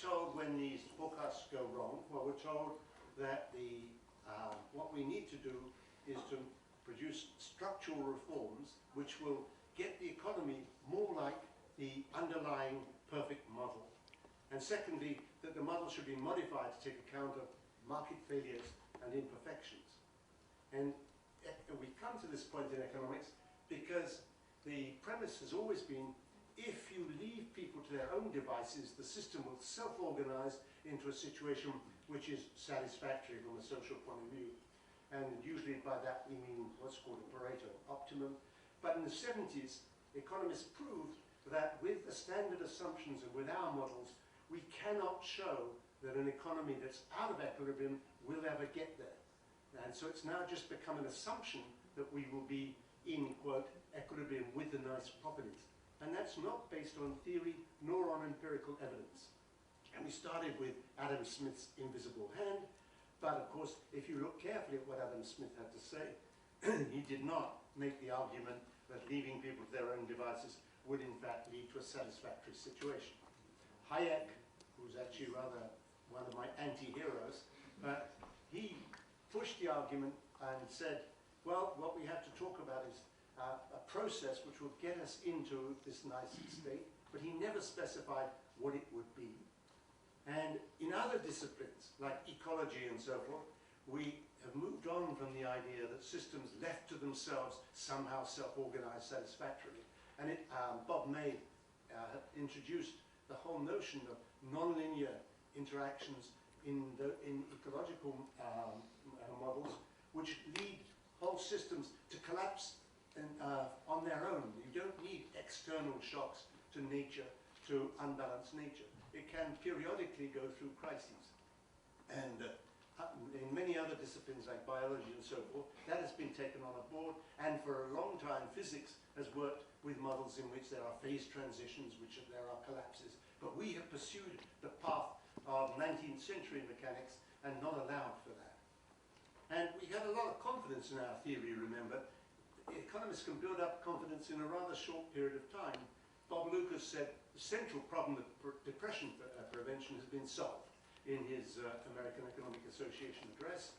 told when these forecasts go wrong? Well, we're told that what we need to do is to produce structural reforms which will get the economy more like the underlying perfect model. And secondly, that the model should be modified to take account of market failures and imperfections. And we come to this point in economics because the premise has always been, if you leave people to their own devices, the system will self-organize into a situation which is satisfactory from a social point of view. And usually by that we mean what's called a Pareto optimum. But in the 70s, economists proved that with the standard assumptions and with our models, we cannot show that an economy that's out of equilibrium will ever get there. And so it's now just become an assumption that we will be in, quote, equilibrium with the nice properties. And that's not based on theory nor on empirical evidence. And we started with Adam Smith's invisible hand, but of course, if you look carefully at what Adam Smith had to say, he did not make the argument that leaving people to their own devices would in fact lead to a satisfactory situation. Hayek, who's actually rather one of my anti-heroes, he pushed the argument and said, well, what we have to talk about is a process which will get us into this nice state, but he never specified what it would be. And in other disciplines, like ecology and so forth, we have moved on from the idea that systems left to themselves somehow self-organize satisfactorily. And Bob May introduced the whole notion of nonlinear interactions in ecological models, which lead whole systems to collapse on their own. You don't need external shocks to nature to unbalance nature. It can periodically go through crises. And in many other disciplines like biology and so forth, that has been taken on board. And for a long time, physics has worked with models in which there are phase transitions, which there are collapses. But we have pursued the path of 19th century mechanics and not allowed for that. And we had a lot of confidence in our theory, remember. Economists can build up confidence in a rather short period of time. Bob Lucas said the central problem of depression prevention has been solved in his American Economic Association address.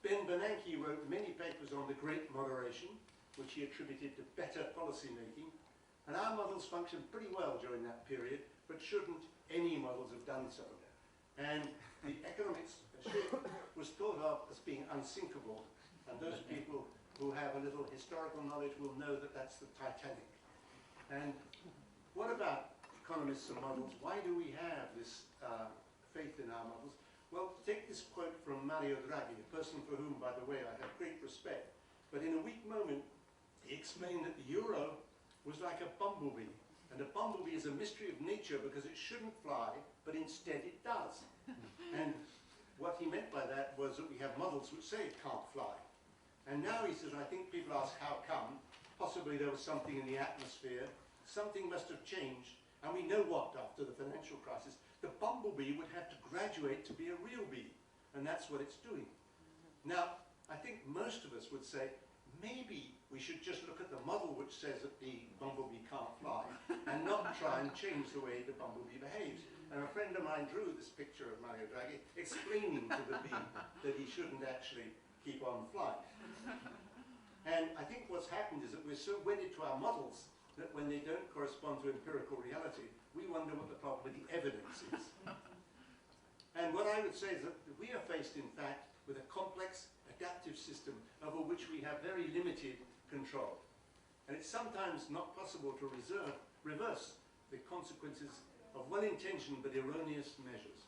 Ben Bernanke wrote many papers on the Great Moderation, which he attributed to better policy making. And our models functioned pretty well during that period, but shouldn't any models have done so? And the economics ship was thought of as being unsinkable. And those people who have a little historical knowledge will know that that's the Titanic. And what about economists and models? Why do we have this faith in our models? Well, take this quote from Mario Draghi, a person for whom, by the way, I have great respect. But in a weak moment, he explained that the euro was like a bumblebee. And a bumblebee is a mystery of nature because it shouldn't fly, but instead it does. And what he meant by that was that we have models which say it can't fly. And now he says, I think people ask how come. Possibly there was something in the atmosphere. Something must have changed. And we know what, after the financial crisis, the bumblebee would have to graduate to be a real bee. And that's what it's doing. Now, I think most of us would say, maybe we should just look at the model which says that the bumblebee can't fly and not try and change the way the bumblebee behaves. And a friend of mine drew this picture of Mario Draghi explaining to the bee that he shouldn't actually keep on flying. And I think what's happened is that we're so wedded to our models that when they don't correspond to empirical reality, we wonder what the problem with the evidence is. And what I would say is that we are faced, in fact, with a complex, adaptive system over which we have very limited control. And it's sometimes not possible to reverse the consequences of well-intentioned but erroneous measures.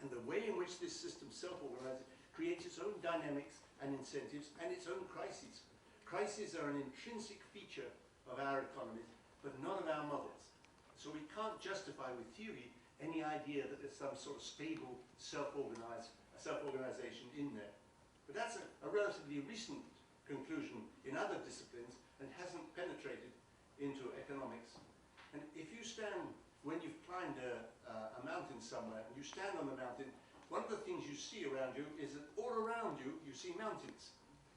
And the way in which this system self-organizes creates its own dynamics and incentives and its own crises. Crises are an intrinsic feature of our economies, but not of our models. So we can't justify with theory any idea that there's some sort of stable self-organization in there. But that's a relatively recent conclusion in other disciplines and hasn't penetrated into economics. And if you stand, when you've climbed a mountain somewhere, and you stand on the mountain, one of the things you see around you is that all around you, you see mountains.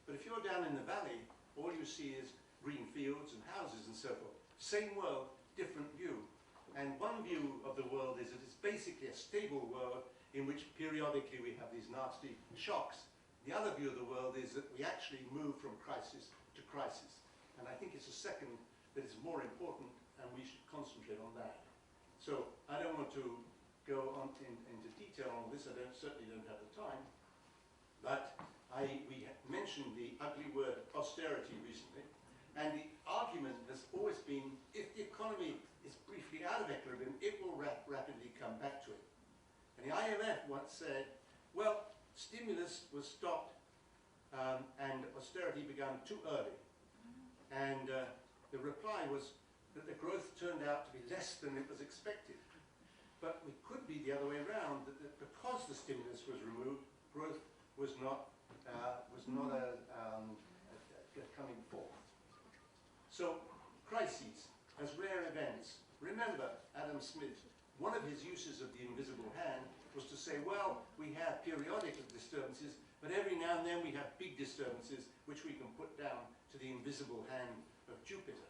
But if you're down in the valley, all you see is green fields and houses and so forth. Same world, different view. And one view of the world is that it's basically a stable world in which periodically we have these nasty shocks. The other view of the world is that we actually move from crisis to crisis. And I think it's a second that is more important, and we should concentrate on that. So I don't want to go on into detail on this. I certainly don't have the time. But we mentioned the ugly word austerity recently. And the argument has always been, if the economy is briefly out of equilibrium, it will rapidly come back to it. And the IMF once said, well, stimulus was stopped and austerity began too early. And the reply was that the growth turned out to be less than it was expected. But it could be the other way around, that because the stimulus was removed, growth was not coming forth. So, crises as rare events. Remember Adam Smith, one of his uses of the invisible hand was to say, well, we have periodic disturbances, but every now and then we have big disturbances which we can put down to the invisible hand of Jupiter.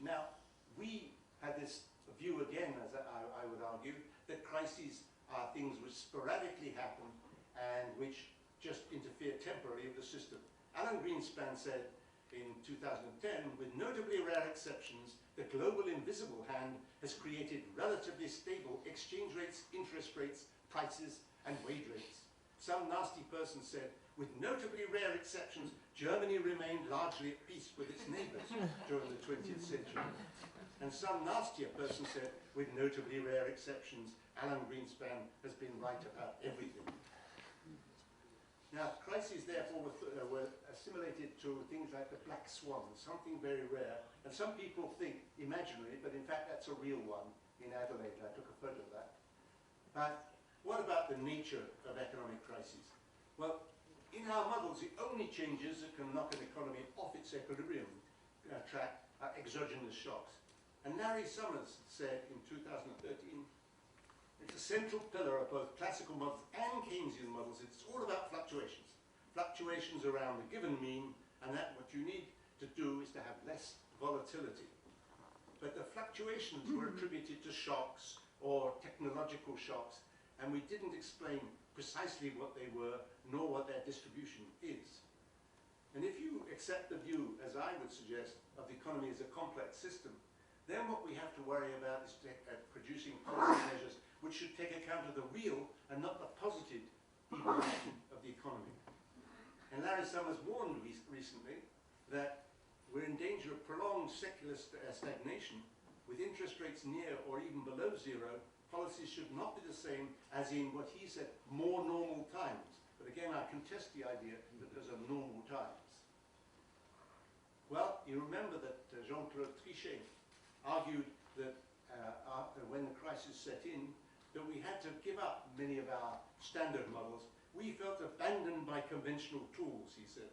Now, we had this view again, as I would argue, that crises are things which sporadically happen and which just interfere temporarily with the system. Alan Greenspan said in 2010, with notably rare exceptions, the global invisible hand has created relatively stable exchange rates, interest rates, prices, and wage rates. Some nasty person said, with notably rare exceptions, Germany remained largely at peace with its neighbors during the 20th century. And some nastier person said, with notably rare exceptions, Alan Greenspan has been right about everything. Now, crises, therefore, were assimilated to things like the black swan, something very rare. And some people think imaginary, but in fact that's a real one in Adelaide. I took a photo of that. But what about the nature of economic crises? Well, in our models, the only changes that can knock an economy off its equilibrium track are exogenous shocks. And Larry Summers said in 2013, it's a central pillar of both classical models and Keynesian models. It's all about fluctuations. Fluctuations around the given mean, and that what you need to do is to have less volatility. But the fluctuations were attributed to shocks or technological shocks, and we didn't explain precisely what they were, nor what their distribution is. And if you accept the view, as I would suggest, of the economy as a complex system, then what we have to worry about is producing policy measures which should take account of the real and not the positive evolution of the economy. And Larry Summers warned recently that we're in danger of prolonged secular stagnation. With interest rates near or even below zero, policies should not be the same as in what he said, more normal times. But again, I contest the idea that those are normal times. Well, you remember that Jean-Claude Trichet argued that when the crisis set in, that we had to give up many of our standard models. We felt abandoned by conventional tools, he said.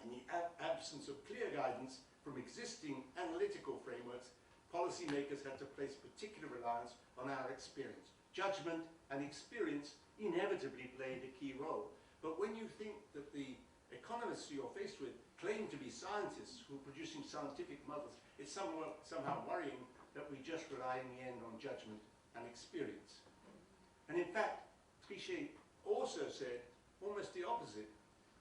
In the absence of clear guidance from existing analytical frameworks, policymakers had to place particular reliance on our experience. Judgment and experience inevitably played a key role. But when you think that the economists you're faced with claim to be scientists who are producing scientific models, it's somehow worrying that we just rely in the end on judgment and experience. And in fact, Trichet also said almost the opposite.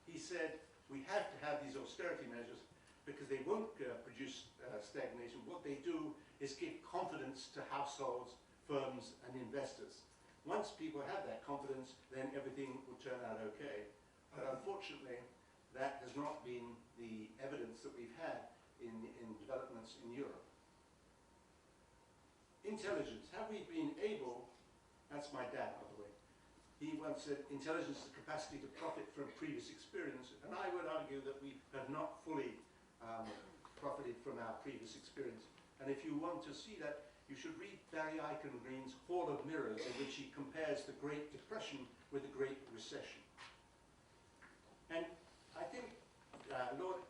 He said we have to have these austerity measures because they won't produce stagnation. What they do is give confidence to households, firms, and investors. Once people have that confidence, then everything will turn out okay. But unfortunately, that has not been the evidence that we've had in developments in Europe. Intelligence. Have we been able, that's my dad, by the way, he once said, intelligence is the capacity to profit from previous experience, and I would argue that we have not fully profited from our previous experience. And if you want to see that, you should read Barry Eichengreen's Hall of Mirrors, in which he compares the Great Depression with the Great Recession. And I think Lord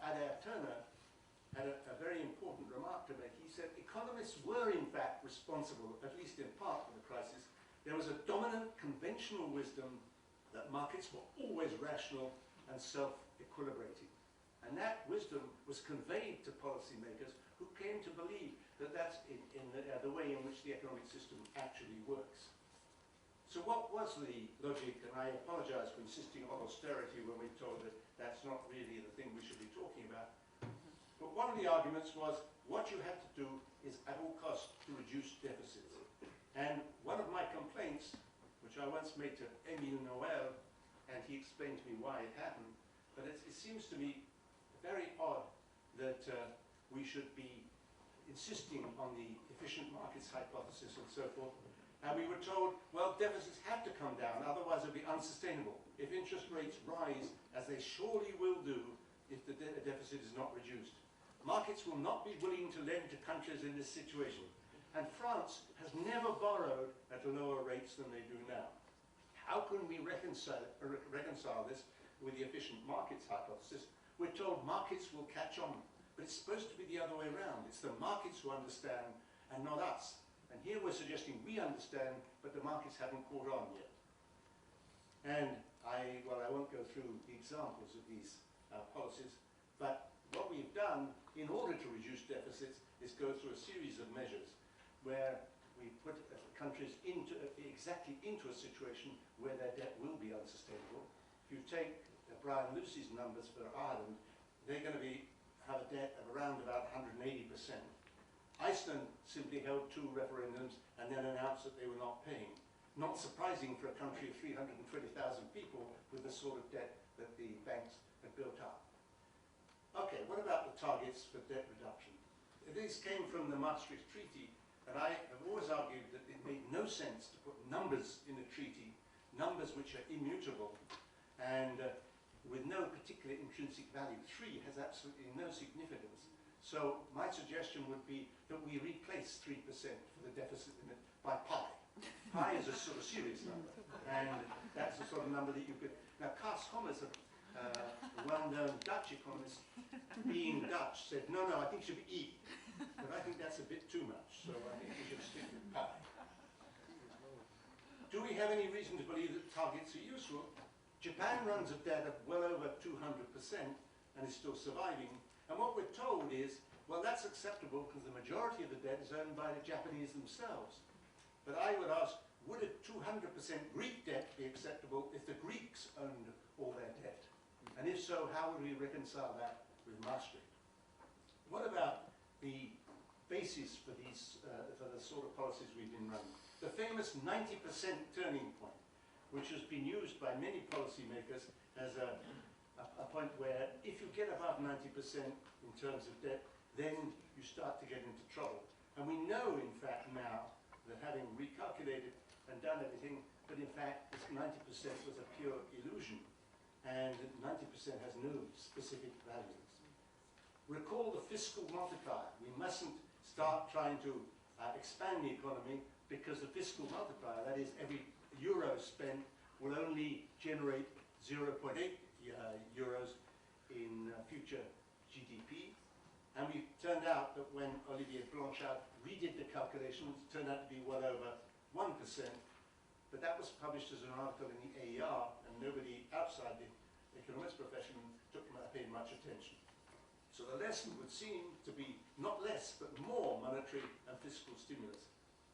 Adair Turner had a very important remark to make. He said economists were in fact responsible, at least in part, for the crisis. There was a dominant conventional wisdom that markets were always rational and self-equilibrating. And that wisdom was conveyed to policymakers who came to believe that that's the way in which the economic system actually what was the logic? And I apologize for insisting on austerity when we're told that that's not really the thing we should be talking about. But one of the arguments was what you have to do is at all costs to reduce deficits. And one of my complaints, which I once made to Émile Noël, and he explained to me why it happened, but it seems to me very odd that we should be insisting on the efficient markets hypothesis and so forth. And we were told, well, deficits have to come down, otherwise it'll be unsustainable. If interest rates rise, as they surely will do, if the deficit is not reduced. Markets will not be willing to lend to countries in this situation. And France has never borrowed at lower rates than they do now. How can we reconcile this with the efficient markets hypothesis? We're told markets will catch on, but it's supposed to be the other way around. It's the markets who understand and not us. And here we're suggesting we understand, but the markets haven't caught on yet. And I won't go through the examples of these policies, but what we've done in order to reduce deficits is go through a series of measures where we put countries exactly into a situation where their debt will be unsustainable. If you take Brian Lucy's numbers for Ireland, they're going to have a debt of around about 180%. Iceland simply held 2 referendums and then announced that they were not paying. Not surprising for a country of 320,000 people with the sort of debt that the banks had built up. Okay, what about the targets for debt reduction? These came from the Maastricht Treaty, and I have always argued that it made no sense to put numbers in a treaty, numbers which are immutable, and with no particular intrinsic value. 3 has absolutely no significance. So my suggestion would be that we replace 3% for the deficit limit by pi. Pi is a sort of serious number, and that's the sort of number that you could... Now, Cas Hommers, a well-known Dutch economist, being Dutch, said, no, I think it should be E. But I think that's a bit too much, so I think we should stick with pi. Do we have any reason to believe that targets are useful? Japan runs a debt of well over 200% and is still surviving. And what we're told is, well, that's acceptable because the majority of the debt is owned by the Japanese themselves. But I would ask, would a 200% Greek debt be acceptable if the Greeks owned all their debt? And if so, how would we reconcile that with Maastricht? What about the basis for these, for the sort of policies we've been running? The famous 90% turning point, which has been used by many policymakers as a point where if you get above 90% in terms of debt, then you start to get into trouble. And we know, in fact, now that having recalculated and done everything, that in fact this 90% was a pure illusion, and 90% has no specific values. Recall the fiscal multiplier. We mustn't start trying to expand the economy, because the fiscal multiplier, that is, every euro spent will only generate 0.8 euros in future GDP. And we turned out that when Olivier Blanchard redid the calculations, it turned out to be well over 1%. But that was published as an article in the AER, and nobody outside the economics profession paid much attention. So the lesson would seem to be not less, but more monetary and fiscal stimulus.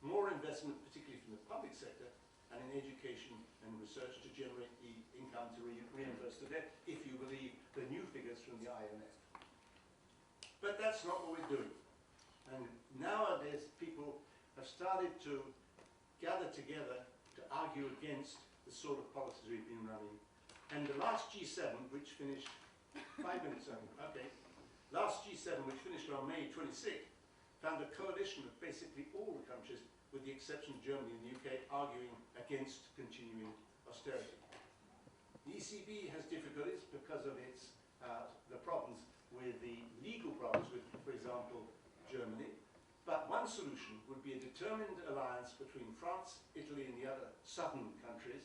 More investment, particularly from the public sector, and in education and research to generate the income to reimburse the debt, if you believe the new figures from the IMF. But that's not what we're doing. And nowadays, people have started to gather together to argue against the sort of policies we've been running. And the last G7, which finished 5 minutes only, okay. Last G7, which finished on May 26th, found a coalition of basically all the countries, with the exception of Germany and the UK, arguing against continuing austerity. The ECB has difficulties because of its the problems with the legal problems with, for example, Germany. But one solution would be a determined alliance between France, Italy, and the other southern countries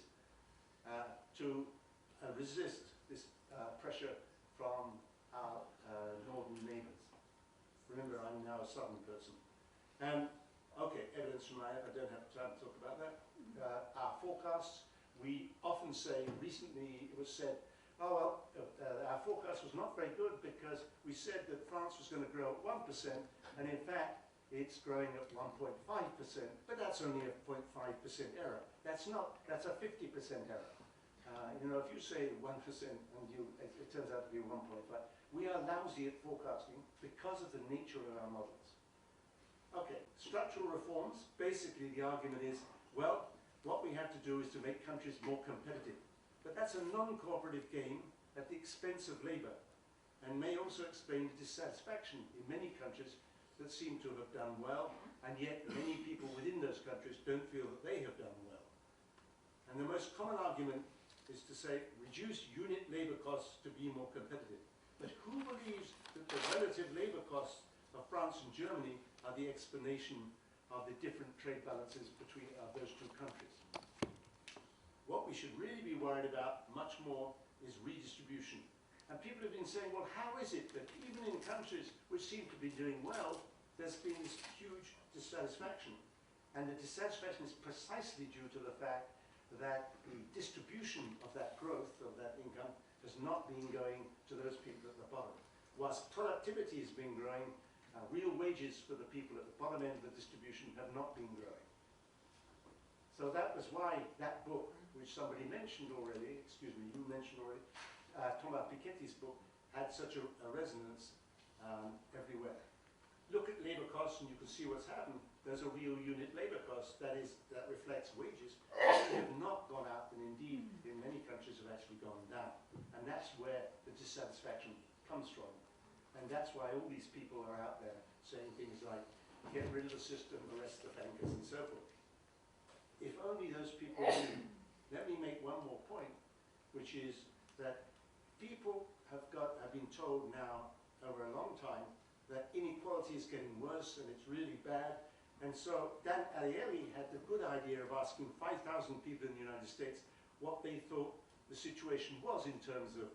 to resist this pressure from our northern neighbours. Remember, I'm now a southern person. Okay, evidence from I don't have time to talk about that. Our forecasts, we often say, recently it was said, oh well, our forecast was not very good because we said that France was going to grow at 1%, and in fact, it's growing at 1.5%, but that's only a 0.5% error. That's a 50% error. You know, if you say 1% and it turns out to be 1.5, we are lousy at forecasting because of the nature of our models. Okay, structural reforms, basically the argument is, well, what we have to do is to make countries more competitive. But that's a non-cooperative game at the expense of labor, and may also explain dissatisfaction in many countries that seem to have done well, and yet many people within those countries don't feel that they have done well. And the most common argument is to say, reduce unit labor costs to be more competitive. But who believes that the relative labor costs of France and Germany are the explanation of the different trade balances between those two countries? What we should really be worried about much more is redistribution. And people have been saying, well, how is it that even in countries which seem to be doing well, there's been this huge dissatisfaction? And the dissatisfaction is precisely due to the fact that the distribution of that growth, of that income, has not been going to those people at the bottom. Whilst productivity has been growing, real wages for the people at the bottom end of the distribution have not been growing. So that was why that book, which somebody mentioned already, excuse me, you mentioned already, Thomas Piketty's book, had such a resonance everywhere. Look at labor costs and you can see what's happened. There's a real unit labor cost that reflects wages. They have not gone up, and indeed in many countries have actually gone down. And that's where the dissatisfaction comes from. And that's why all these people are out there saying things like, get rid of the system, arrest the bankers, and so forth. If only those people knew. Let me make one more point, which is that people have been told now over a long time that inequality is getting worse and it's really bad. And so Dan Ariely had the good idea of asking 5,000 people in the United States what they thought the situation was in terms of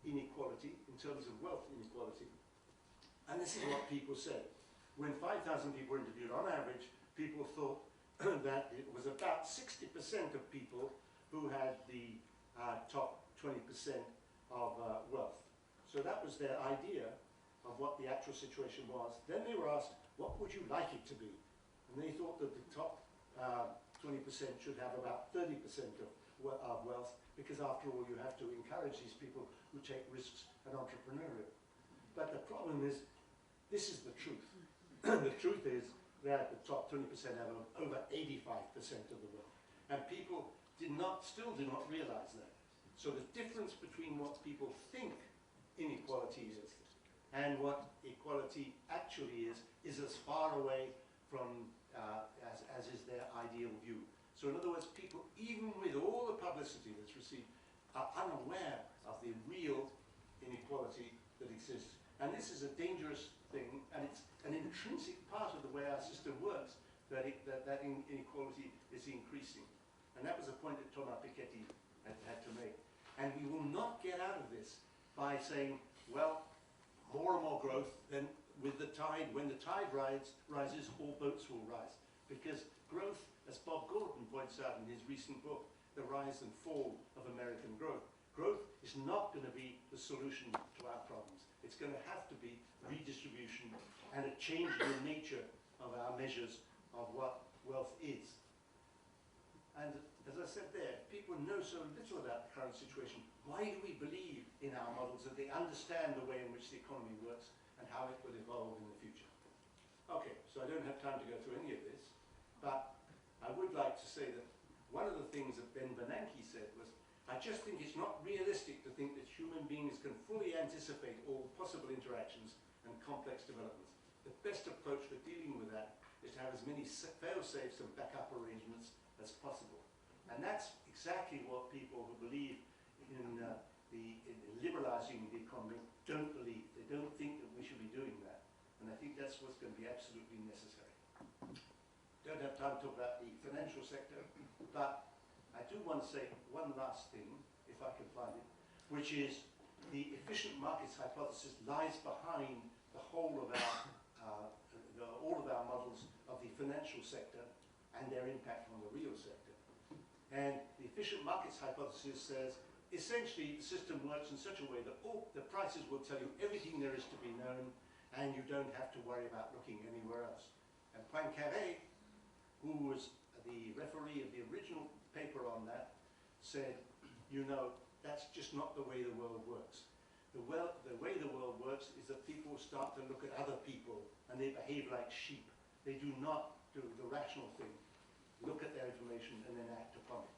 inequality, in terms of wealth inequality. And this is what people said. When 5,000 people were interviewed, on average, people thought that it was about 60% of people who had the top 20% of wealth. So that was their idea of what the actual situation was. Then they were asked, what would you like it to be? And they thought that the top 20% should have about 30% of wealth, because after all, you have to encourage these people who take risks and entrepreneurial. But the problem is, this is the truth. The truth is that the top 20% have over 85% of the wealth. And people still do not realize that. So the difference between what people think inequality is and what equality actually is as far away from as is their ideal view. So in other words, people, even with all the publicity that's received, are unaware of the real inequality that exists. And this is a dangerous thing, and it's an intrinsic part of the way our system works, that inequality is increasing. And that was a point that Thomas Piketty had to make. And we will not get out of this by saying, well, more and more growth, then with the tide, when the tide rises, all boats will rise. Because growth, as Bob Gordon points out in his recent book, The Rise and Fall of American Growth, growth is not going to be the solution to our problems. It's going to have to be redistribution and a change in the nature of our measures of what wealth is. And as I said there, people know so little about the current situation. Why do we believe in our models that they understand the way in which the economy works and how it will evolve in the future? Okay, so I don't have time to go through any of this, but I would like to say that one of the things that Ben Bernanke said was, I just think it's not realistic to think that human beings can fully anticipate all possible interactions and complex developments. The best approach for dealing with that is to have as many fail-safes and backup arrangements as possible. And that's exactly what people who believe in liberalizing the economy don't believe. They don't think that we should be doing that. And I think that's what's going to be absolutely necessary. Don't have time to talk about the financial sector, but I do want to say one last thing, if I can find it, which is the efficient markets hypothesis lies behind the whole of all of our models of the financial sector and their impact on the real sector. And the efficient markets hypothesis says, essentially, the system works in such a way that all the prices will tell you everything there is to be known, and you don't have to worry about looking anywhere else. And Poincaré, who was the referee of the original paper on that, said, you know, that's just not the way the world works. The way the world works is that people start to look at other people and they behave like sheep. They do not do the rational thing, look at their information and then act upon it.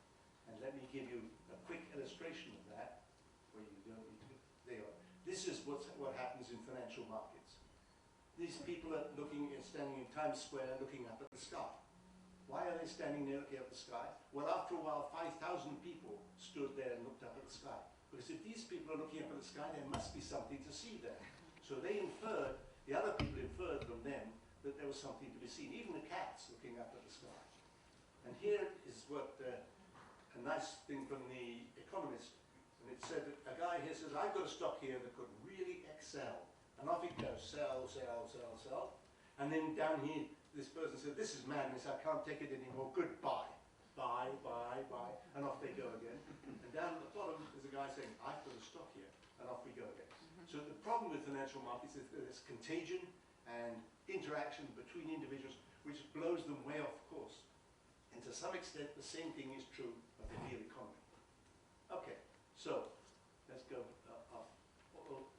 And let me give you a quick illustration of that, where you don't need to, there you are. This is what happens in financial markets. These people are standing in Times Square looking up at the sky. Why are they standing there looking up at the sky? Well, after a while, 5,000 people stood there and looked up at the sky. Because if these people are looking up at the sky, there must be something to see there. So they inferred, the other people inferred from them, that there was something to be seen. Even the cats looking up at the sky. And here is what a nice thing from The Economist. And it said that a guy here says, I've got a stock here that could really excel. And off it goes, sell, sell, sell, sell. And then down here, this person said, this is madness, I can't take it anymore, goodbye. Buy, buy, buy, and off they go again. And down at the bottom is a guy saying, I've got a stock here, and off we go again. So the problem with financial markets is that there's contagion and interaction between individuals, which blows them way off course. And to some extent, the same thing is true of the real economy. Okay, so let's go off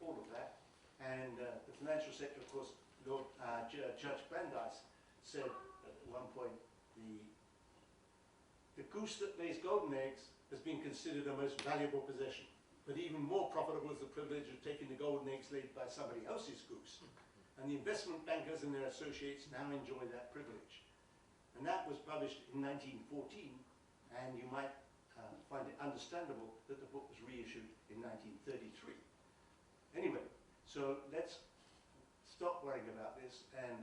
all of that. And the financial sector, of course, Judge Brandeis said at one point, the goose that lays golden eggs has been considered a most valuable possession. But even more profitable is the privilege of taking the golden eggs laid by somebody else's goose. And the investment bankers and their associates now enjoy that privilege. And that was published in 1914, and you might find it understandable that the book was reissued in 1933. Anyway, so let's stop worrying about this, and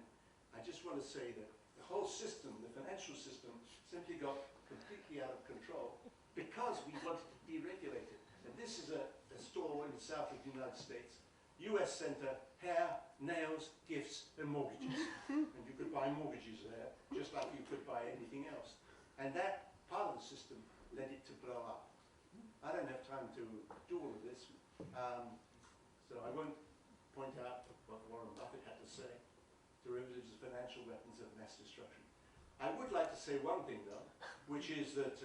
I just want to say that the whole system, the financial system, simply got completely out of control because we wanted to deregulate it. And this is a store in the south of the United States, US Center, hair, nails, gifts, and mortgages. And you could buy mortgages there, just like you could buy anything else. And that part of the system led it to blow up. I don't have time to do all of this, so I won't point out what Warren Buffett had to say. Derivatives are financial weapons of mass destruction. I would like to say one thing, though, which is that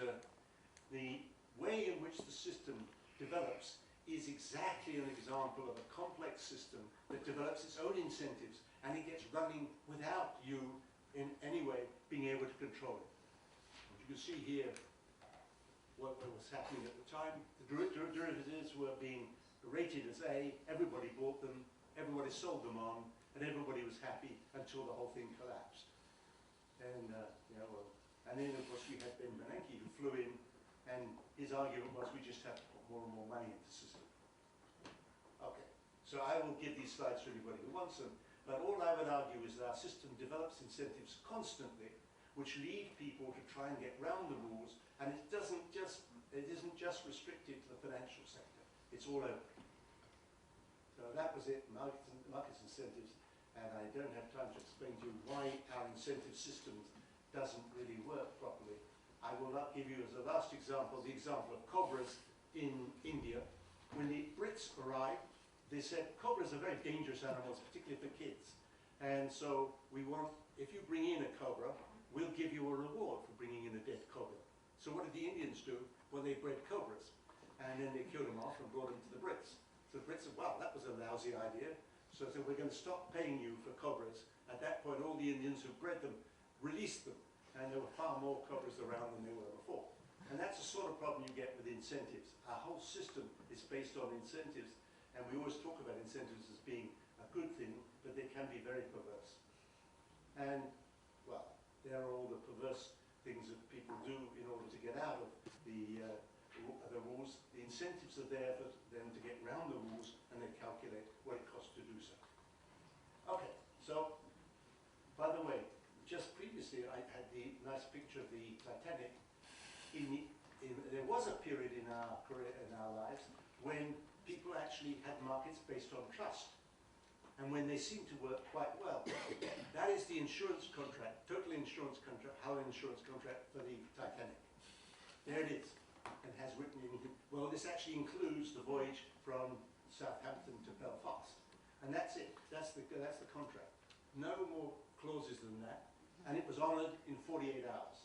the way in which the system develops is exactly an example of a complex system that develops its own incentives, and it gets running without you in any way being able to control it. And you can see here what was happening at the time. The derivatives were being rated as A, everybody bought them, everybody sold them on, and everybody was happy until the whole thing collapsed. And and then of course you had Ben Bernanke who flew in, and his argument was we just have to put more and more money into the system. Okay, so I will give these slides to anybody who wants them, but all I would argue is that our system develops incentives constantly, which lead people to try and get round the rules, and it isn't just restricted to the financial sector. It's all over. So that was it, markets incentives. And I don't have time to explain to you why our incentive system doesn't really work properly. I will not give you as a last example, the example of cobras in India. When the Brits arrived, they said cobras are very dangerous animals, particularly for kids. And so we want, if you bring in a cobra, we'll give you a reward for bringing in a dead cobra. So what did the Indians do? Well, they bred cobras. And then they killed them off and brought them to the Brits. So the Brits said, well, that was a lousy idea. So they said, we're going to stop paying you for cobras. At that point, all the Indians who bred them released them. And there were far more cobras around than there were before. And that's the sort of problem you get with incentives. Our whole system is based on incentives. And we always talk about incentives as being a good thing, but they can be very perverse. And, well, there are all the perverse things that people do in order to get out of the rules. The incentives are there for them to get around the rules, and they calculate what it costs to do so. Okay, so, by the way, just previously I had the nice picture of the Titanic. There was a period in our career, in our lives, when people actually had markets based on trust, and when they seemed to work quite well. That is the insurance contract, total insurance contract, hull insurance contract for the Titanic. There it is. And has written in, well, this actually includes the voyage from Southampton to Belfast. And that's it. That's the contract. No more clauses than that. And it was honoured in 48 hours.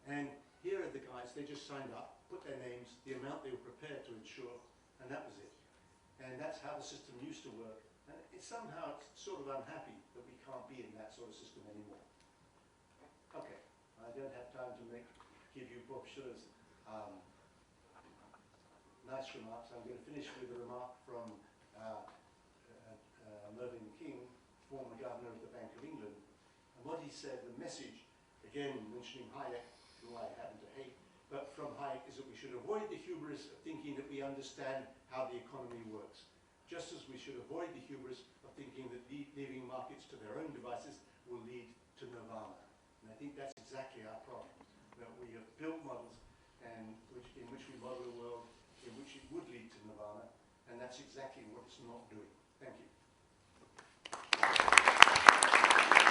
And here are the guys, they just signed up, put their names, the amount they were prepared to insure, and that was it. And that's how the system used to work. And it's somehow sort of unhappy that we can't be in that sort of system anymore. Okay, I don't have time to give you Bob Schiller's nice remarks. I'm going to finish with a remark from Mervyn King, former governor of the Bank of England. And what he said, the message, again mentioning Hayek, who I happen to hate, but from Hayek, is that we should avoid the hubris of thinking that we understand how the economy works, just as we should avoid the hubris of thinking that leaving markets to their own devices will lead to nirvana. And I think that's exactly our problem, that we have built models in which we model a world in which it would lead to nirvana, and that's exactly what it's not doing.